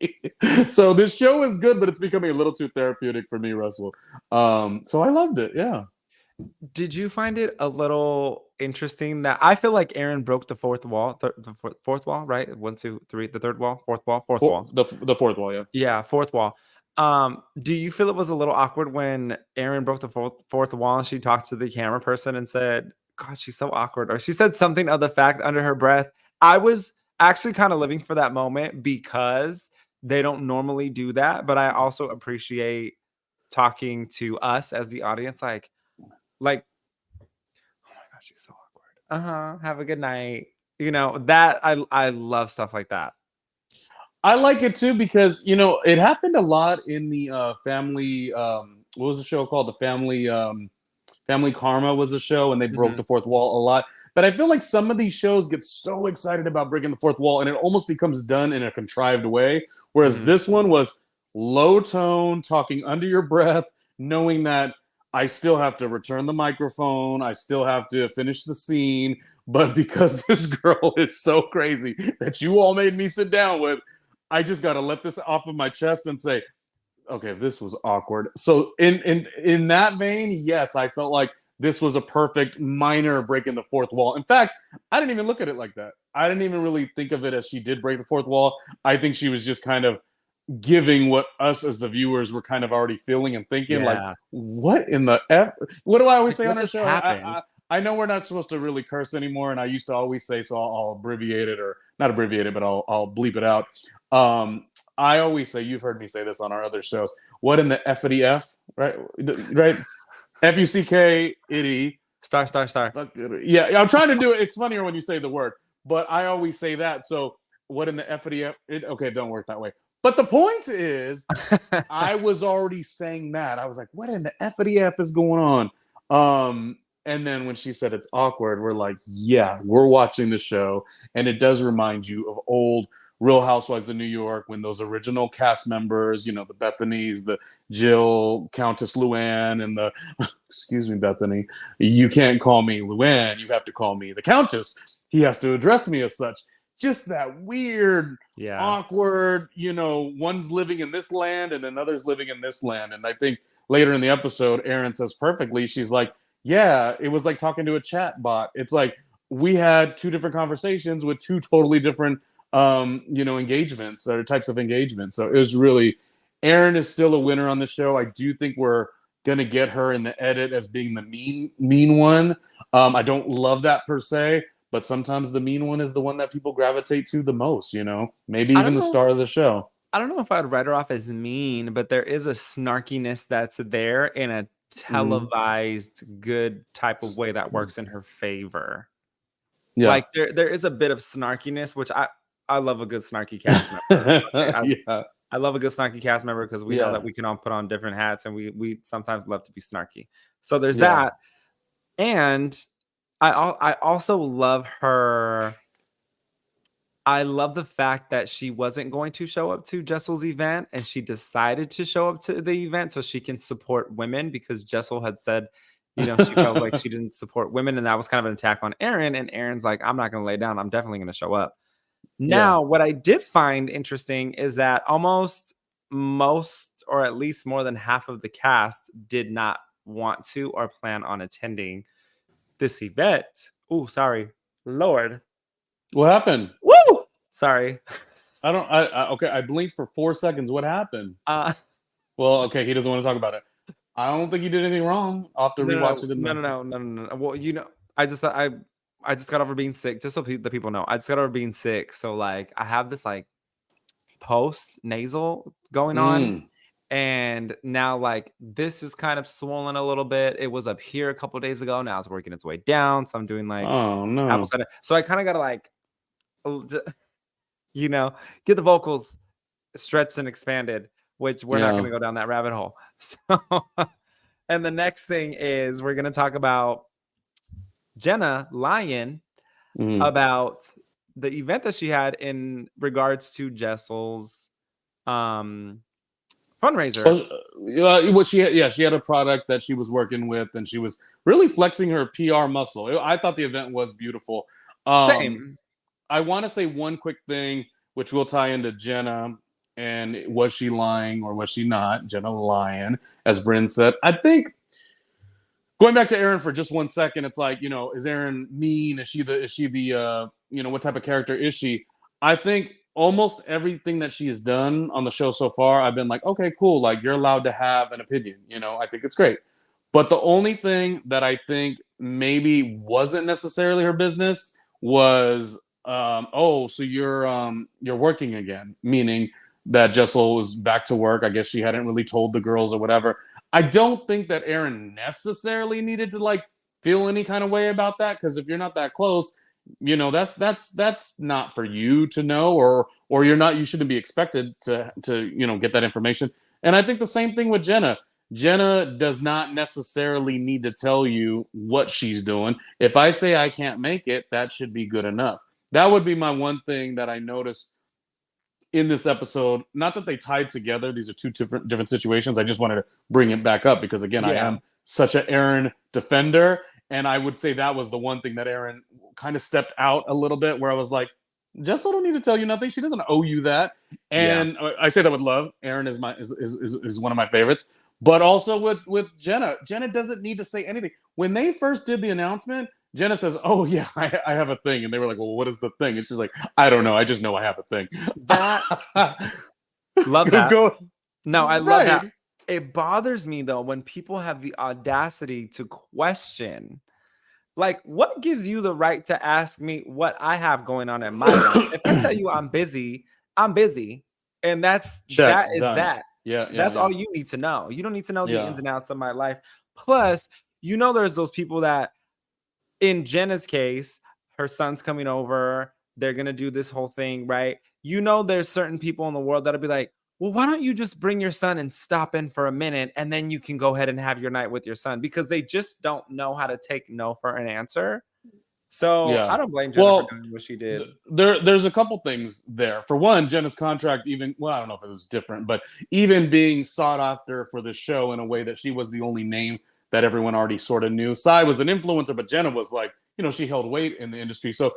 Speaker 2: So this show is good, but it's becoming a little too therapeutic for me, Russell. So I loved it. Yeah.
Speaker 1: Did you find it a little interesting that I feel like Aaron broke the fourth wall, the fourth wall, right? 1, 2, 3, the third wall, fourth wall.
Speaker 2: The fourth wall, yeah.
Speaker 1: Yeah, fourth wall. Do you feel it was a little awkward when Aaron broke the fourth wall and she talked to the camera person and said, God, she's so awkward, or she said something of the fact under her breath? I was actually kind of living for that moment because they don't normally do that, but I also appreciate talking to us as the audience, like, oh my gosh, she's so awkward. Have a good night. That I love stuff like that.
Speaker 2: I like it too because it happened a lot in the family. What was the show called? The Family Karma was a show, and they broke the fourth wall a lot. But I feel like some of these shows get so excited about breaking the fourth wall, and it almost becomes done in a contrived way. Whereas this one was low tone, talking under your breath, knowing that I still have to return the microphone, I still have to finish the scene, but because this girl is so crazy that you all made me sit down with, I just got to let this off of my chest and say, okay, this was awkward. So in that vein, yes, I felt like this was a perfect minor breaking the fourth wall. In fact, I didn't even look at it like that. I didn't even really think of it as she did break the fourth wall. I think she was just kind of giving what us as the viewers were kind of already feeling and thinking, like, what in the F? What do I always say on our show? I know we're not supposed to really curse anymore, and I used to always say, so I'll abbreviate it, or not abbreviate it, but I'll bleep it out. I always say, you've heard me say this on our other shows, what in the F-itty-F, right? F-U-C-K, itty.
Speaker 1: Star.
Speaker 2: Yeah, I'm trying to do it. It's funnier when you say the word, but I always say that. So what in the F-itty-F? Okay, it don't work that way. But the point is, I was already saying that. I was like, what in the F is going on? And then when she said it's awkward, we're like, yeah, we're watching the show. And it does remind you of old Real Housewives of New York when those original cast members, the Bethany's, the Jill, Countess Luann, and the, excuse me, Bethany, you can't call me Luann, you have to call me the Countess. He has to address me as such. Just that weird, awkward, one's living in this land and another's living in this land. And I think later in the episode, Erin says perfectly, she's like, yeah, it was like talking to a chat bot. It's like we had two different conversations with two totally different engagements or types of engagements. So it was really, Erin is still a winner on the show. I do think we're gonna get her in the edit as being the mean one. I don't love that per se, but sometimes the mean one is the one that people gravitate to the most, maybe even the star of the show.
Speaker 1: I don't know if I'd write her off as mean, but there is a snarkiness that's there in a televised good type of way that works in her favor. Yeah. Like there is a bit of snarkiness, which I love a good snarky cast member. I love a good snarky cast member because we know that we can all put on different hats and we sometimes love to be snarky. So there's that. And I also love her. I love the fact that she wasn't going to show up to Jessel's event and she decided to show up to the event so she can support women because Jessel had said, she felt like she didn't support women. And that was kind of an attack on Erin. And Erin's like, I'm not going to lay down. I'm definitely going to show up. Now, what I did find interesting is that almost most, or at least more than half of the cast did not want to or plan on attending this event. Oh, sorry. Lord.
Speaker 2: What happened?
Speaker 1: Woo! Sorry.
Speaker 2: Okay, I blinked for 4 seconds. What happened? Well, okay, he doesn't want to talk about it. I don't think you did anything wrong. I'll have to rewatch it.
Speaker 1: No. Well, I just got over being sick. Just so the people know, I just got over being sick. So like, I have this like post nasal going on, and now like this is kind of swollen a little bit. It was up here a couple of days ago. Now it's working its way down. So I'm doing like apple cider. So I kind of got to like, get the vocals stretched and expanded, which we're not going to go down that rabbit hole. So, and the next thing is we're going to talk about Jenna lying about the event that she had in regards to Jessel's fundraiser.
Speaker 2: She had a product that she was working with, and she was really flexing her PR muscle. I thought the event was beautiful.
Speaker 1: Same.
Speaker 2: I want to say one quick thing, which will tie into Jenna. And was she lying or was she not? Jenna lying, as Bryn said. I think going back to Erin for just 1 second, it's like, is Erin mean? Is she the what type of character is she? I think almost everything that she has done on the show so far, I've been like, okay, cool. Like, you're allowed to have an opinion. I think it's great. But the only thing that I think maybe wasn't necessarily her business was, so you're working again, meaning that Jessel was back to work. I guess she hadn't really told the girls or whatever. I don't think that Erin necessarily needed to like feel any kind of way about that, because if you're not that close, that's not for you to know, or you shouldn't be expected to get that information. And I think the same thing with Jenna. Jenna does not necessarily need to tell you what she's doing. If I say I can't make it, that should be good enough. That would be my one thing that I noticed in this episode. Not that they tied together. These are two different situations. I just wanted to bring it back up because, again, I am such an Erin defender. And I would say that was the one thing that Erin kind of stepped out a little bit, where I was like, Jessel don't need to tell you nothing. She doesn't owe you that. And I say that with love. Erin is one of my favorites. But also with Jenna. Jenna doesn't need to say anything. When they first did the announcement, Jenna says, "Oh yeah, I have a thing," and they were like, "Well, what is the thing?" And she's like, "I don't know. I just know I have a thing."
Speaker 1: Love that. No, I love that. It bothers me though when people have the audacity to question, like, what gives you the right to ask me what I have going on in my life? If I tell you I'm busy, I'm busy, and that is that. That's all you need to know. You don't need to know the ins and outs of my life. Plus, there's those people that, in Jenna's case, her son's coming over. They're going to do this whole thing, right? You know, there's certain people in the world that'll be like, well, why don't you just bring your son and stop in for a minute and then you can go ahead and have your night with your son, because they just don't know how to take no for an answer. So I don't blame Jenna for doing what she did.
Speaker 2: There's a couple things there. For one, Jenna's contract, even, well, I don't know if it was different, but even being sought after for the show in a way that she was the only name that everyone already sort of knew. Sai was an influencer, but Jenna was like, she held weight in the industry. So,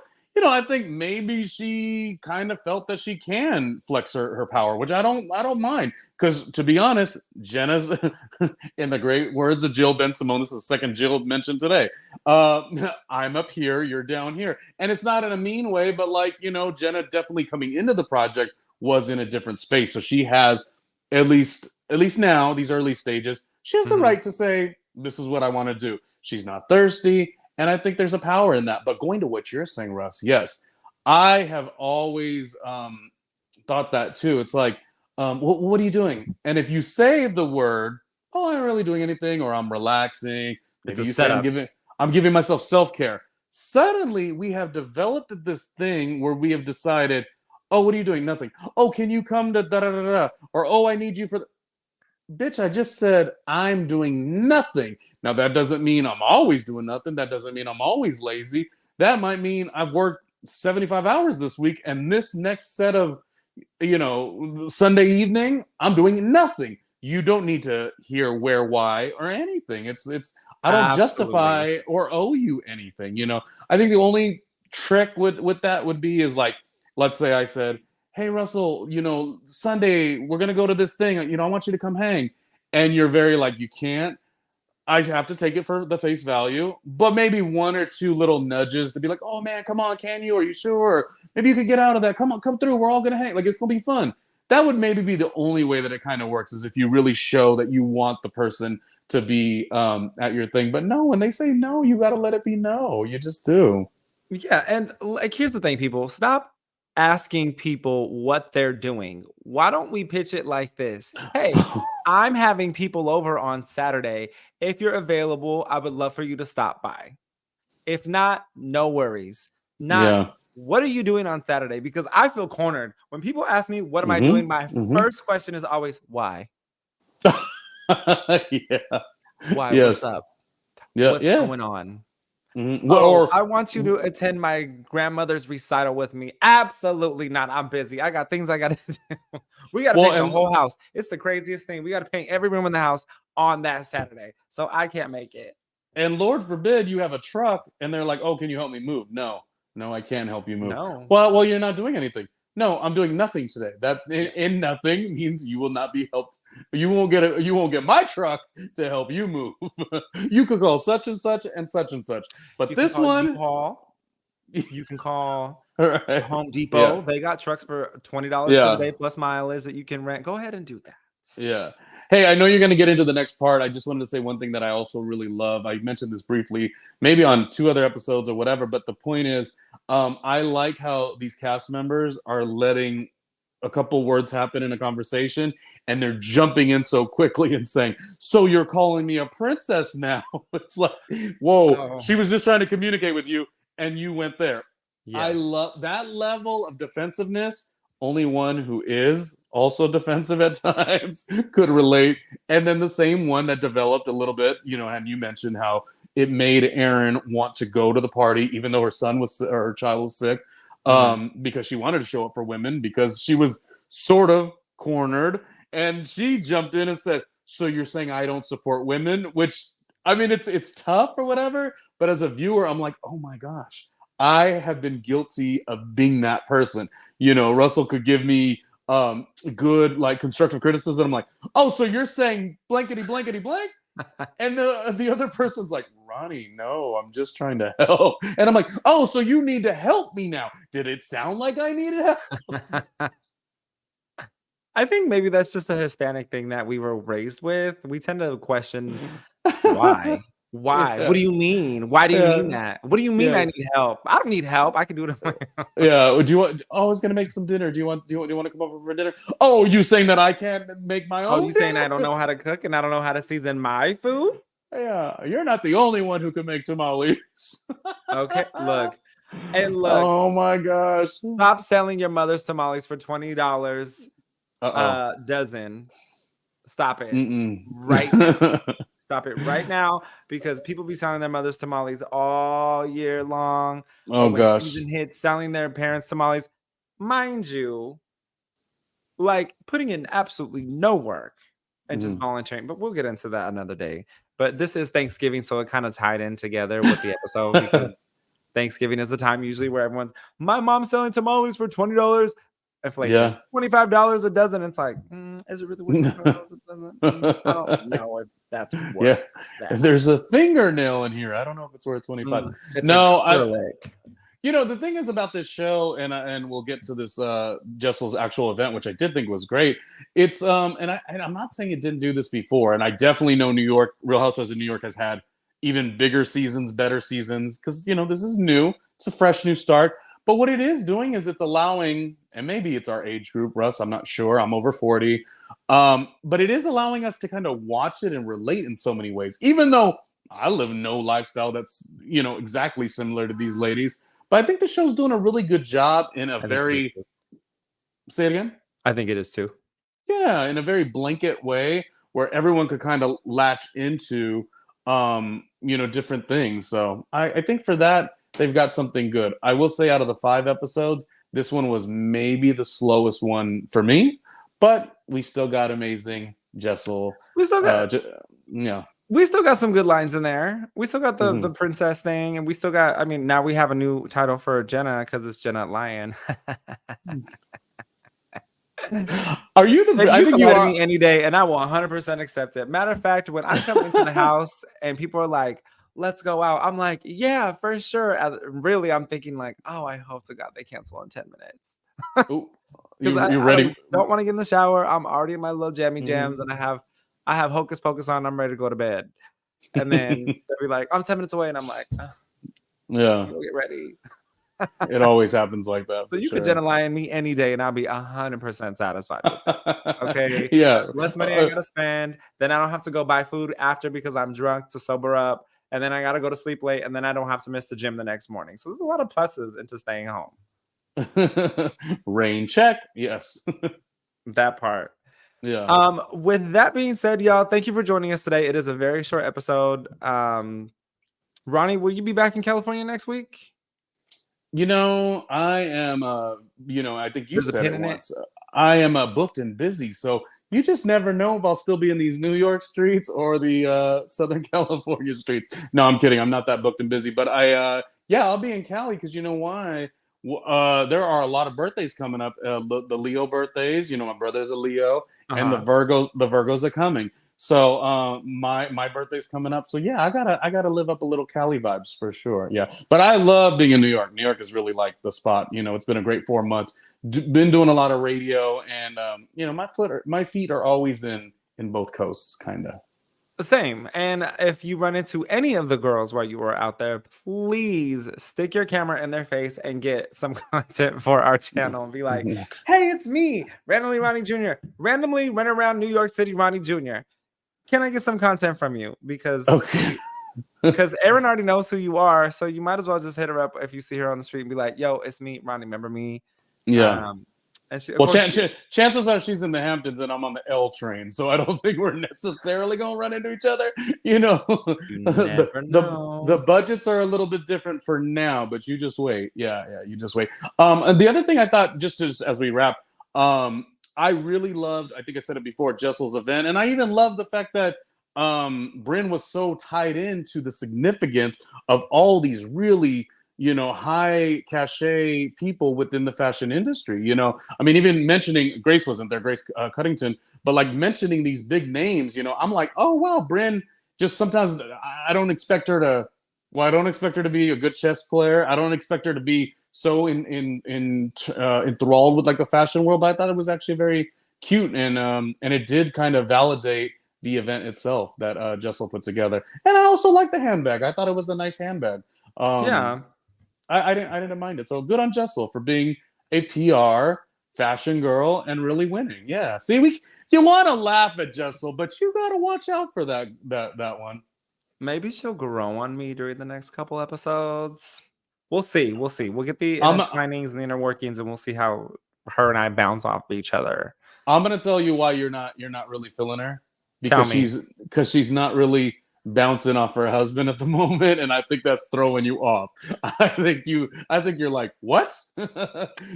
Speaker 2: I think maybe she kind of felt that she can flex her power, which I don't mind. Because to be honest, Jenna's, in the great words of Jill Ben Simone, this is the second Jill mentioned today. I'm up here, you're down here. And it's not in a mean way, but like, Jenna definitely coming into the project was in a different space. So she has, at least now, these early stages, she has the right to say, this is what I want to do. She's not thirsty. And I think there's a power in that. But going to what you're saying, Russ, yes, I have always thought that too. It's like, what are you doing? And if you say the word, oh, I'm not really doing anything, or I'm relaxing, maybe you say I'm giving myself self-care. Suddenly we have developed this thing where we have decided, oh, what are you doing? Nothing. Oh, can you come to da-da-da-da? Or, oh, I need you for... Bitch, I just said I'm doing nothing. Now, that doesn't mean I'm always doing nothing. That doesn't mean I'm always lazy. That might mean I've worked 75 hours this week, and this next set of, Sunday evening, I'm doing nothing. You don't need to hear where, why, or anything. It's I don't justify or owe you anything. I think the only trick with that would be is like, let's say I said, hey, Russell, Sunday, we're going to go to this thing. I want you to come hang. And you're very like, you can't. I have to take it for the face value. But maybe one or two little nudges to be like, oh, man, come on, can you? Are you sure? Maybe you could get out of that. Come on, come through. We're all going to hang. Like, it's going to be fun. That would maybe be the only way that it kind of works, is if you really show that you want the person to be at your thing. But no, when they say no, you got to let it be no. You just do.
Speaker 1: Yeah. And like, here's the thing, people. Stop asking people what they're doing. Why don't we pitch it like this? Hey, I'm having people over on Saturday. If you're available, I would love for you to stop by. If not, no worries. What are you doing on Saturday? Because I feel cornered. When people ask me, what am I doing? My first question is always, why?
Speaker 2: Yeah.
Speaker 1: Why?
Speaker 2: Yes.
Speaker 1: What's up?
Speaker 2: Yeah.
Speaker 1: What's going on?
Speaker 2: Well,
Speaker 1: I want you to attend my grandmother's recital with me. Absolutely not. I'm busy. I got things I got to do. We got to paint the whole house. It's the craziest thing. We got to paint every room in the house on that Saturday. So I can't make it.
Speaker 2: And Lord forbid you have a truck and they're like, oh, can you help me move? No, I can't help you move.
Speaker 1: No.
Speaker 2: Well, you're not doing anything. No, I'm doing nothing today. That in nothing means you will not be helped. You won't get my truck to help you move. You could call such and such and such and such. But this one,
Speaker 1: you can call
Speaker 2: right.
Speaker 1: Home Depot. Yeah. They got trucks for $20 for the day plus mileage that you can rent. Go ahead and do that.
Speaker 2: Yeah. Hey, I know you're going to get into the next part. I just wanted to say one thing that I also really love. I mentioned this briefly, maybe on 2 other episodes or whatever, but the point is, I like how these cast members are letting a couple words happen in a conversation, and they're jumping in so quickly and saying, so you're calling me a princess now? It's like, whoa, she was just trying to communicate with you, and you went there. Yeah. I love that level of defensiveness. Only one who is also defensive at times could relate. And then the same one that developed a little bit, and you mentioned how it made Erin want to go to the party, even though her child was sick, because she wanted to show up for women, because she was sort of cornered. And she jumped in and said, so you're saying I don't support women? Which, I mean, it's tough or whatever. But as a viewer, I'm like, oh my gosh. I have been guilty of being that person. Russell could give me good, like, constructive criticism. I'm like, oh, so you're saying blankety blankety blank? And the other person's like, Ronnie, no, I'm just trying to help. And I'm like, oh, so you need to help me now. Did it sound like I needed help?
Speaker 1: I think maybe that's just a Hispanic thing that we were raised with. We tend to question why. Why? Yeah. What do you mean? Why do you mean that? What do you mean I need help? I don't need help. I can do it on my own.
Speaker 2: Yeah. Do you want? Oh, I was gonna make some dinner. Do you want to come over for dinner? Oh, you saying that I can't make my own?
Speaker 1: Oh, you saying I don't know how to cook and I don't know how to season my food?
Speaker 2: Yeah, you're not the only one who can make tamales.
Speaker 1: Okay, look, And look,
Speaker 2: Oh my gosh.
Speaker 1: stop selling your mother's tamales for $20
Speaker 2: Uh-oh.
Speaker 1: a dozen. Stop it
Speaker 2: Mm-mm.
Speaker 1: right now. Stop it right now, because people be selling their mother's tamales all year long.
Speaker 2: Oh
Speaker 1: But when
Speaker 2: gosh.
Speaker 1: season hits, selling their parents' tamales, mind you, like putting in absolutely no work and just
Speaker 2: Mhm.
Speaker 1: volunteering. But we'll get into that another day. But this is Thanksgiving, so it kind of tied in together with the episode because Thanksgiving is the time usually where everyone's, my mom's selling tamales for $20. Inflation,
Speaker 2: Yeah.
Speaker 1: $25 a dozen. It's like, is it really worth $25 a dozen? I don't know if that's
Speaker 2: Yeah.
Speaker 1: worth that.
Speaker 2: If there's a fingernail in here, I don't know if it's worth 25.
Speaker 1: It's a
Speaker 2: No,
Speaker 1: garlic.
Speaker 2: the thing is about this show, and we'll get to this Jessel's actual event, which I did think was great. It's and I'm not saying it didn't do this before, and I definitely know New York, Real Housewives of New York has had even bigger seasons, better seasons, because this is new. It's a fresh new start. But what it is doing is it's allowing, and maybe it's our age group, Russ, I'm not sure. I'm over 40. But it is allowing us to kind of watch it and relate in so many ways, even though I live no lifestyle that's, exactly similar to these ladies. But I think the show's doing a really good job in a
Speaker 1: I think it is
Speaker 2: very,
Speaker 1: too.
Speaker 2: say it again?
Speaker 1: I think it is too.
Speaker 2: Yeah, in a very blanket way where everyone could kind of latch into, different things. So I think for that, they've got something good. I will say out of the 5 episodes, this one was maybe the slowest one for me, but we still got amazing Jessel.
Speaker 1: We still got
Speaker 2: Yeah.
Speaker 1: we still got some good lines in there. We still got the
Speaker 2: Mhm.
Speaker 1: princess thing, and we still got. I mean, now we have a new title for Jenna because it's Jenna Lion.
Speaker 2: Are you the?
Speaker 1: And
Speaker 2: I
Speaker 1: you
Speaker 2: think
Speaker 1: can
Speaker 2: you
Speaker 1: lie to
Speaker 2: are.
Speaker 1: me any day, and I will 100% accept it. Matter of fact, when I come into the house and people are like, "Let's go out," I'm like, "Yeah, for sure." Really, I'm thinking like, "Oh, I hope to God they cancel in 10 minutes,"
Speaker 2: Ooh,
Speaker 1: because
Speaker 2: you
Speaker 1: I
Speaker 2: ready?
Speaker 1: don't want to get in the shower. I'm already in my little jammy jams,
Speaker 2: Mhm.
Speaker 1: and I have hocus pocus on. I'm ready to go to bed, and then they'll be like, "I'm 10 minutes away," and I'm like, "Let
Speaker 2: Yeah,
Speaker 1: me go get ready."
Speaker 2: it always happens like that
Speaker 1: So
Speaker 2: for
Speaker 1: you could
Speaker 2: sure.
Speaker 1: Jenna Lion me any day, and I'll be 100% satisfied with it. Okay,
Speaker 2: Yeah.
Speaker 1: that's less money I gotta spend. Then I don't have to go buy food after because I'm drunk to sober up, and then I gotta go to sleep late, and then I don't have to miss the gym the next morning. So there's a lot of pluses into staying home.
Speaker 2: Rain check. Yes.
Speaker 1: That part.
Speaker 2: Yeah.
Speaker 1: With that being said, y'all, thank you for joining us today. It is a very short episode. Ronnie, will you be back in California next week?
Speaker 2: I am, I think you
Speaker 1: There's a
Speaker 2: said
Speaker 1: pin
Speaker 2: it
Speaker 1: in it.
Speaker 2: once. I am booked and busy. So you just never know if I'll still be in these New York streets or the Southern California streets. No, I'm kidding. I'm not that booked and busy. But yeah, I'll be in Cali because you know why? There are a lot of birthdays coming up. The Leo birthdays. My brother's a Leo, and the
Speaker 1: Uh-huh.
Speaker 2: Virgos are coming. So my birthday's coming up. So yeah, I gotta live up a little Cali vibes for sure. Yeah, but I love being in New York. New York is really like the spot. It's been a great 4 months. Been doing a lot of radio, and my feet are always in both coasts, kind of.
Speaker 1: Same. And if you run into any of the girls while you were out there, please stick your camera in their face and get some content for our channel and be like, hey, it's me, Randomly Ronnie Jr. Randomly run around New York City, Ronnie Jr. Can I get some content from you? Because
Speaker 2: Okay.
Speaker 1: Erin already knows who you are. So you might as well just hit her up if you see her on the street and be like, yo, it's me, Ronnie. Remember me?
Speaker 2: Yeah.
Speaker 1: And she, of
Speaker 2: Well,
Speaker 1: course,
Speaker 2: chances are she's in the Hamptons and I'm on the L train, so I don't think we're necessarily gonna run into each other.
Speaker 1: you
Speaker 2: the
Speaker 1: never
Speaker 2: the
Speaker 1: know.
Speaker 2: budgets are a little bit different for now, but you just wait. Yeah, you just wait. And the other thing I thought, just as we wrap, I really loved. I think I said it before, Jessel's event, and I even love the fact that Bryn was so tied into the significance of all these really high cachet people within the fashion industry. I mean, even mentioning Grace wasn't there, Grace Cuddington, but like mentioning these big names, I'm like, oh wow, Bryn. Just sometimes I don't expect her to. Well, I don't expect her to be a good chess player. I don't expect her to be so enthralled with like the fashion world. But I thought it was actually very cute, and it did kind of validate the event itself that Jessel put together. And I also like the handbag. I thought it was a nice handbag. Um,
Speaker 1: Yeah.
Speaker 2: I didn't mind it. So good on Jessel for being a PR fashion girl and really winning. Yeah. See, you want to laugh at Jessel, but you got to watch out for that one.
Speaker 1: Maybe she'll grow on me during the next couple episodes. We'll see. We'll see. We'll get the
Speaker 2: I'm
Speaker 1: intertwinings and the inner workings, and we'll see how her and I bounce off each other.
Speaker 2: I'm gonna tell you why you're not really feeling her,
Speaker 1: Tell
Speaker 2: because
Speaker 1: me.
Speaker 2: she's not really bouncing off her husband at the moment, and I think that's throwing you off. I think you're like, what?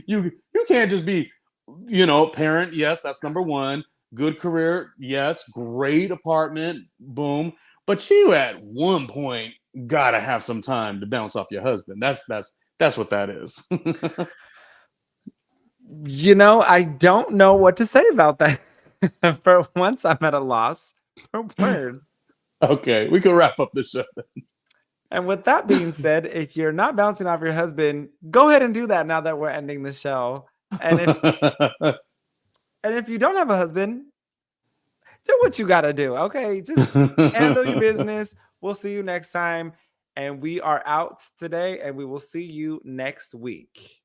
Speaker 2: You can't just be, parent. Yes, that's number one. Good career. Yes, great apartment. Boom. But you at one point gotta have some time to bounce off your husband. That's what that is.
Speaker 1: I don't know what to say about that. For once, I'm at a loss for words.
Speaker 2: Okay, we can wrap up the show.
Speaker 1: And with that being said, if you're not bouncing off your husband, go ahead and do that now that we're ending the show. And if you don't have a husband, do what you got to do. Okay, just handle your business. We'll see you next time. And we are out today, and we will see you next week.